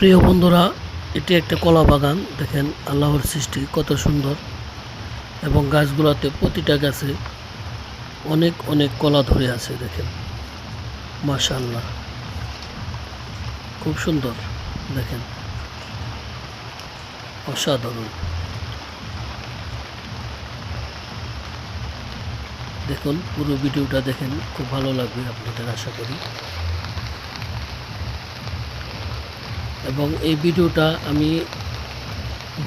প্রিয় বন্ধুরা, এটি একটা কলা বাগান। দেখেন আল্লাহর সৃষ্টি কত সুন্দর, এবং গাছগুলোতে প্রতিটা গাছে অনেক অনেক কলা ধরে আছে। দেখেন মাশাআল্লাহ, খুব সুন্দর। দেখেন অসাধারণ। দেখুন পুরো ভিডিওটা দেখেন, খুব ভালো লাগবে আপনাদের আশা করি। এবং এই ভিডিওটা আমি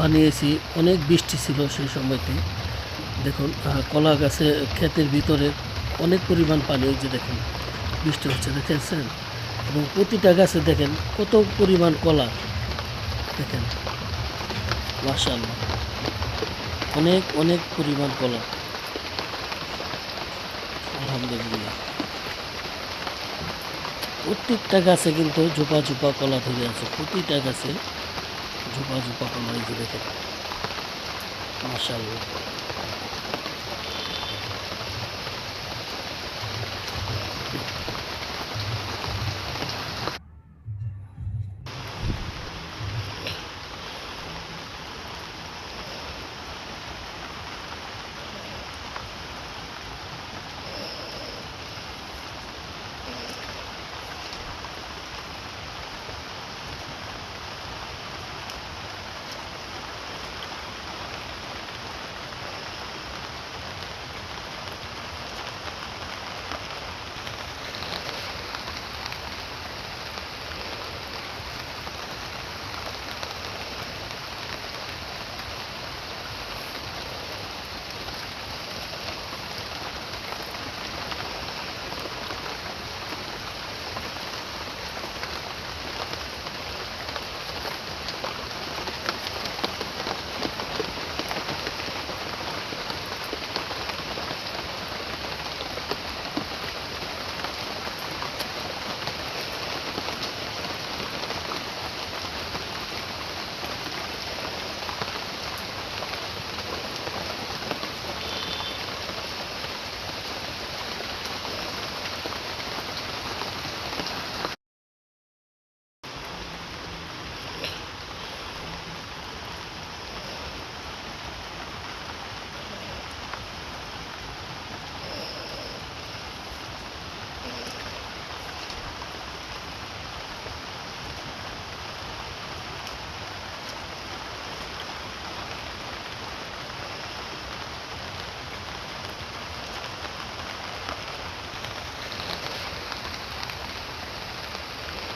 বানিয়েছি, অনেক বৃষ্টি ছিল সেই সময়তে। দেখুন কলা গাছে ক্ষেতের ভিতরে অনেক পরিমাণ পানি, যে দেখেন বৃষ্টি হচ্ছে, দেখেছেন। এবং প্রতিটা গাছে দেখেন কত পরিমাণ কলা। দেখেন মাশাআল্লাহ, অনেক অনেক পরিমাণ কলা। আলহামদুলিল্লাহ, প্রত্যেকটা গাছে কিন্তু ঝোপা ঝোপা কলা ধরে আছে। প্রতিটা গাছে ঝোপা ঝোপা কলা, এই যে দেখেন মাশাআল্লাহ।